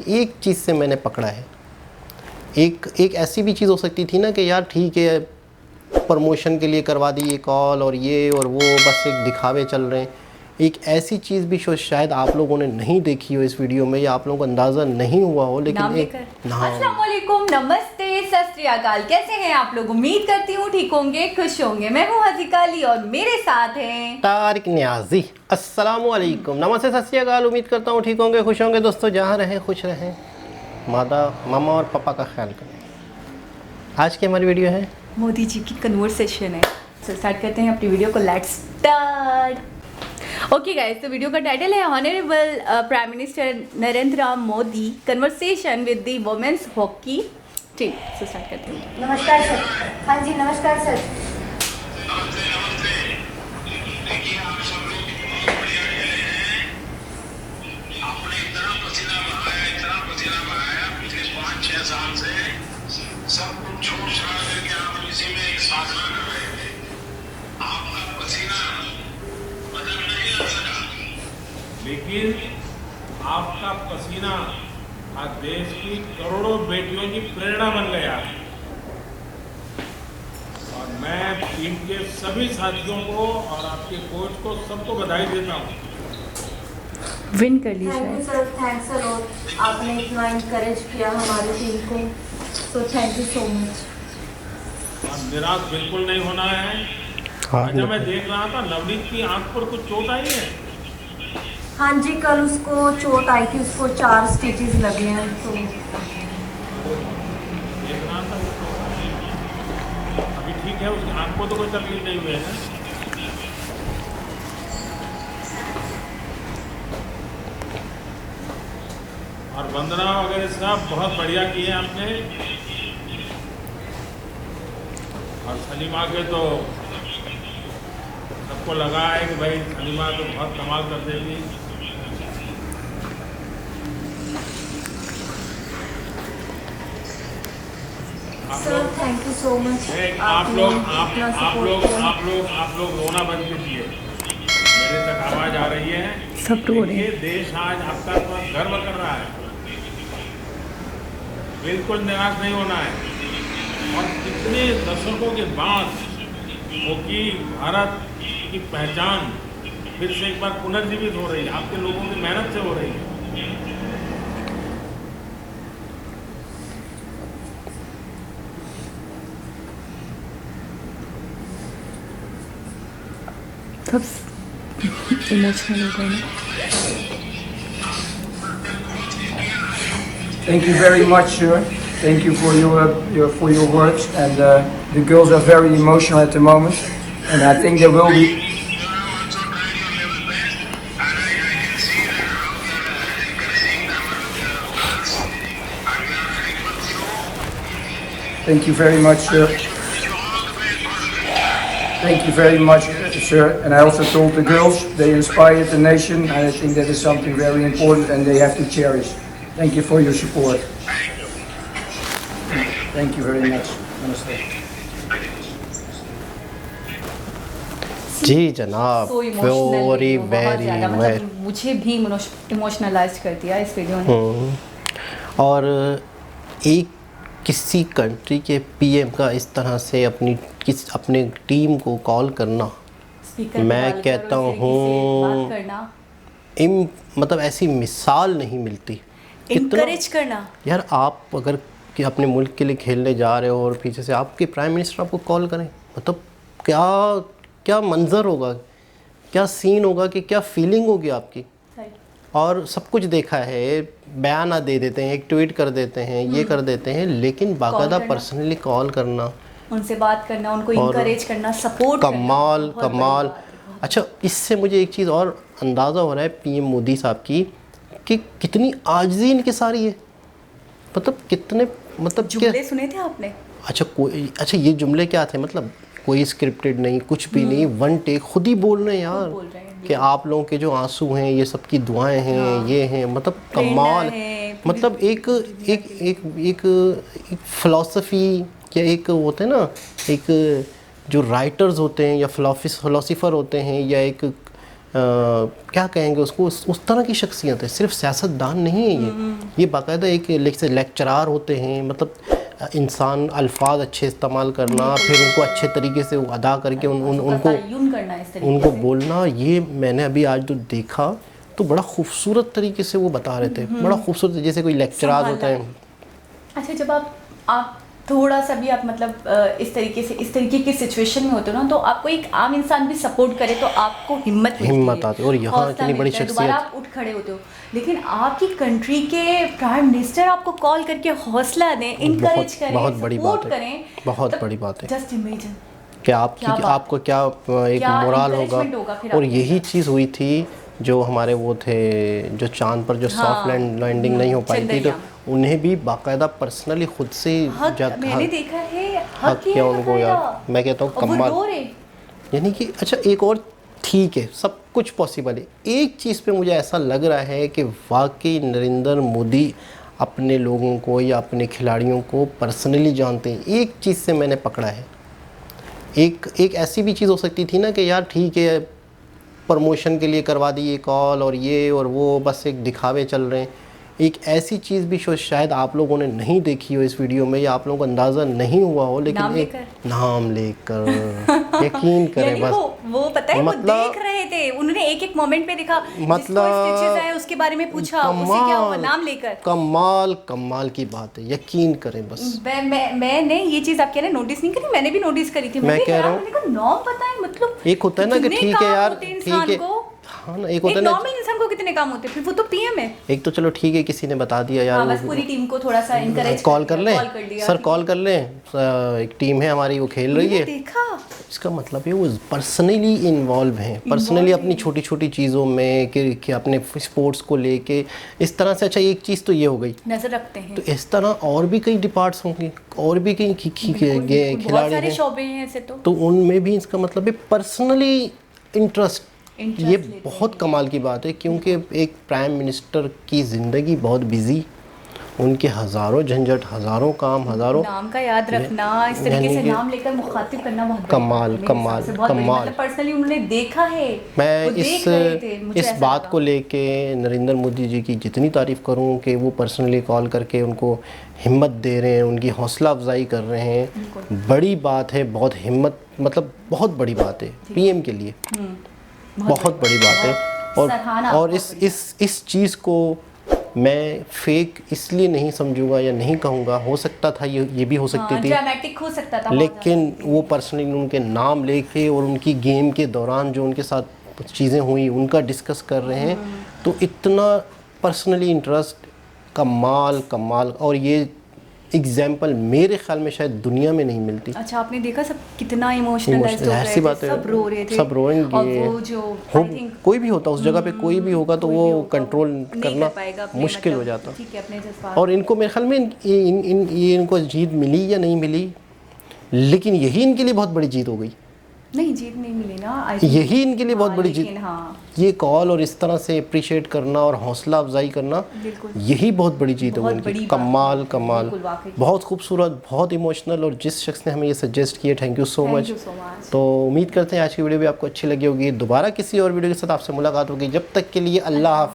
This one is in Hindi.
एक चीज़ से मैंने पकड़ा है, एक ऐसी भी चीज़ हो सकती थी ना कि यार ठीक है प्रमोशन के लिए करवा दी ये कॉल और ये और वो, बस एक दिखावे चल रहे हैं। एक ऐसी चीज़ भी शायद आप लोगों ने नहीं देखी हो इस वीडियो में, या आप लोगों को अंदाज़ा नहीं हुआ हो, लेकिन अस्सलाम वालेकुम, नमस्ते, सत श्री अकाल। कैसे हैं आप लोग? उम्मीद करती हूँ ठीक होंगे, खुश होंगे। मैं हूँ हज़ीका अली और मेरे साथ हैं तारिक नियाजी। अस्सलाम वालेकुम, नमस्ते, सत श्री अकाल। उम्मीद करता हूँ ठीक होंगे, खुश होंगे। दोस्तों जहाँ रहें खुश रहें, मामा और पापा का ख्याल करें। आज की हमारी वीडियो है मोदी जी की कन्वर्सेशन है। तो स्टार्ट करते हैं अपनी वीडियो को। Let's start. ओके गाइस, तो वीडियो का टाइटल है honourable prime minister Narendra Modi conversation with the women's hockey team. तो स्टार्ट करते हैं। नमस्कार सर। हाँ जी नमस्कार सर। सब कुछ छोड़ छाड़ करके आप इसी में एक साधना कर रहे थे। आपका पसीना बदल नहीं आ सका, लेकिन आपका पसीना आज देश की करोड़ों बेटियों की प्रेरणा बन गया है। और मैं टीम के सभी साथियों को और आपके कोच को सबको बधाई देता हूँ। विन कर ली thank you sir, thanks a lot. आपने इतना इनकरेज किया हमारी टीम को, so thank you so much. और निराश बिल्कुल नहीं होना है। अच्छा, मैं देख रहा था नवनीत की आंख पर कुछ चोट आई है। हाँ जी, कल उसको चोट आई थी, उसको 4 स्टिचेस लगे हैं। तो देख रहा था उसको, अभी ठीक है, उसकी आंख को तो कोई तकलीफ नहीं हुई है ना। और वंदना वगैरह सब बहुत बढ़िया किए आपने। और सलीमा के तो सबको लगा है कि भाई सलीमा तो बहुत कमाल कर देगी। Sir thank you so much. आप लोग रोना बंद कीजिए। मेरे तक आवाज आ रही है, सब रो रहे हैं। ये देश आज आपका पर गर्व कर रहा है। बिल्कुल निराश नहीं होना है। और कितने दशकों के बाद हॉकी भारत की पहचान फिर से एक बार पुनर्जीवित हो रही है, आपके लोगों की मेहनत से हो रही है। सब इमोशनल हो गए ना। Thank you very much, sir. Thank you for your words, and the girls are very emotional at the moment, and I think there will be. Thank you very much, sir. Thank you very much, sir. And I also told the girls they inspired the nation, and I think that is something very important, and they have to cherish. Thank you for your support. Thank you very much. Namaste. जी जनाब, वेरी वेरी मतलब मुझे भी इमोशनलाइज कर दिया इस वीडियो ने। और एक किसी कंट्री के पीएम का इस तरह से अपने टीम को कॉल करना, मैं कहता हूँ मतलब ऐसी मिसाल नहीं मिलती। इनकरेज करना यार, आप अगर कि अपने मुल्क के लिए खेलने जा रहे हो और पीछे से आपके प्राइम मिनिस्टर आपको कॉल करें, मतलब क्या मंज़र होगा, क्या सीन होगा, कि क्या फीलिंग होगी आपकी। और सब कुछ देखा है, बयान दे देते हैं, एक ट्वीट कर देते हैं, ये कर देते हैं, लेकिन बाकायदा पर्सनली कॉल करना, उनसे बात करना, उनको इनकरेज करना, सपोर्ट कमाल। अच्छा, इससे मुझे एक चीज़ और अंदाज़ा हो रहा है पीएम मोदी साहब की, कि कितनी आजिज़ी इनकी सारी है। मतलब कितने, मतलब जुमले सुने थे आपने? अच्छा, ये जुमले क्या थे? मतलब कोई स्क्रिप्टेड नहीं, कुछ भी नहीं, वन टेक, खुद ही बोल रहे हैं यार कि आप लोगों के जो आंसू हैं, ये सबकी दुआएं हैं, ये हैं, मतलब कमाल। मतलब एक फ़िलासफ़ी, या एक होते हैं ना, एक जो राइटर्स होते हैं या फ़िलासफ़र होते हैं, या एक क्या कहेंगे उसको, उस तरह की शख्सियत है, सिर्फ सियासतदान नहीं है ये बाकायदा एक लेक्चरार होते हैं। मतलब इंसान अल्फाज अच्छे इस्तेमाल करना, फिर उनको अच्छे तरीके से अदा करके उनको बोलना, ये मैंने अभी आज जो देखा तो बड़ा खूबसूरत तरीके से वो बता रहे थे, बड़ा खूबसूरत, जैसे कोई लेक्चरार होता है। अच्छा, जब आप थोड़ा सा भी आप मतलब इस तरीके की सिचुएशन में होते हो ना, तो आपको एक आम इंसान भी सपोर्ट करे तो आपको हिम्मत आती है। और यहाँ इतनी बड़ी शख्सियत, आप उठ खड़े होते हो। लेकिन आपकी कंट्री के प्राइम मिनिस्टर आपको कॉल करके हौसला दें, इनकरेज करें, बहुत बड़ी बात है, बहुत बड़ी बात है। जस्ट इमेजिन कि आपको क्या एक मोरल होगा। और यही चीज़ हुई थी जो हमारे वो थे जो चांद पर जो सॉफ्ट लैंडिंग नहीं हो पाई थी, तो उन्हें भी बाकायदा पर्सनली खुद से मैंने देखा है, हक किया उनको यार। मैं कहता हूँ कमाल, यानी कि अच्छा एक और ठीक है, सब कुछ पॉसिबल है। एक चीज़ पे मुझे ऐसा लग रहा है कि वाकई नरेंद्र मोदी अपने लोगों को या अपने खिलाड़ियों को पर्सनली जानते हैं। एक चीज़ से मैंने पकड़ा है, एक ऐसी भी चीज़ हो सकती थी ना कि यार ठीक है प्रमोशन के लिए करवा दी ये कॉल और ये और वो, बस एक दिखावे चल रहे हैं। एक ऐसी चीज़ भी शायद आप लोगों ने नहीं देखी हो इस वीडियो में, या आप लोगों को अंदाज़ा नहीं हुआ हो, लेकिन नाम लेकर यकीन करें बस वो पता है, मतलब वो देख रहे थे, उन्होंने एक मोमेंट पे देखा, मतलब उसके बारे में पूछा, उससे क्या हुआ, नाम लेकर। कमाल की बात है, यकीन करें बस। मैंने ये चीज़ आपके ना नोटिस नहीं करी, मैंने भी नोटिस करी थी। मैं कह रहा हूँ नाम पता है, मतलब एक होता है ना कि ठीक है यार, ठीक है, हाँ ना, एक होता है ना नॉर्मल इंसान को कितने काम होते हैं, फिर वो तो पीएम है। एक तो चलो ठीक है किसी ने बता दिया यार, बस पूरी टीम को थोड़ा सा इनकरेज कॉल कर लें, सर कॉल कर लें, एक टीम है हमारी वो खेल रही है। देखा इसका मतलब है वो पर्सनली इन्वॉल्व हैं, पर्सनली अपनी छोटी छोटी चीज़ों में कि अपने स्पोर्ट्स को लेके इस तरह से। अच्छा एक चीज़ तो ये हो गई, नजर रखते हैं, तो इस तरह और भी कई डिपार्ट्स होंगे, और भी कई खिलाड़ी हैं, शोबे हैं ऐसे, तो उनमें भी इसका मतलब है पर्सनली इंटरेस्ट। ये बहुत कमाल की बात है, क्योंकि एक प्राइम मिनिस्टर की ज़िंदगी बहुत बिजी, उनके हज़ारों झंझट, हज़ारों काम, हज़ारों नाम का याद रखना, इस तरीके से नाम लेकर मुखातिब करना बहुत कमाल। पर्सनली उन्होंने देखा है। मैं इस बात को लेके नरेंद्र मोदी जी की जितनी तारीफ़ करूं कि वो पर्सनली कॉल करके उनको हिम्मत दे रहे हैं, उनकी हौसला अफजाई कर रहे हैं, बड़ी बात है, बहुत हिम्मत, मतलब बहुत बड़ी बात है पीएम के लिए, बहुत बड़ी बात है। और इस चीज़ को मैं फेक इसलिए नहीं समझूंगा या नहीं कहूँगा, हो सकता था ये भी हो सकती थी, ड्रामेटिक हो सकता था, लेकिन वो पर्सनली उनके नाम लेके और उनकी गेम के दौरान जो उनके साथ चीज़ें हुई उनका डिस्कस कर रहे हैं, तो इतना पर्सनली इंटरेस्ट, कमाल। और ये एग्जाम्पल मेरे ख्याल में शायद दुनिया में नहीं मिलती। अच्छा, आपने देखा सब कितना इमोशनलाइज्ड हो गए थे, सब रो रहे थे, सब रोएंगे। और वो जो कोई भी होता उस जगह पे, कोई भी होगा तो वो कंट्रोल करना मुश्किल हो जाता। और इनको मेरे ख्याल में इनको जीत मिली या नहीं मिली, लेकिन यही इनके लिए बहुत बड़ी जीत हो गई। नहीं, जीत नहीं मिली ना, यही इनके लिए बहुत बड़ी जीत। हाँ, ये कॉल और इस तरह से अप्रिशिएट करना और हौसला अफजाई करना, यही बहुत बड़ी जीत है इनकी। कमाल, बहुत खूबसूरत, बहुत इमोशनल। और जिस शख्स ने हमें ये सजेस्ट किया, थैंक यू सो मच। तो उम्मीद करते हैं आज की वीडियो भी आपको अच्छी लगी होगी। दोबारा किसी और वीडियो के साथ आपसे मुलाकात होगी, जब तक के लिए अल्लाह हाफ़िज़।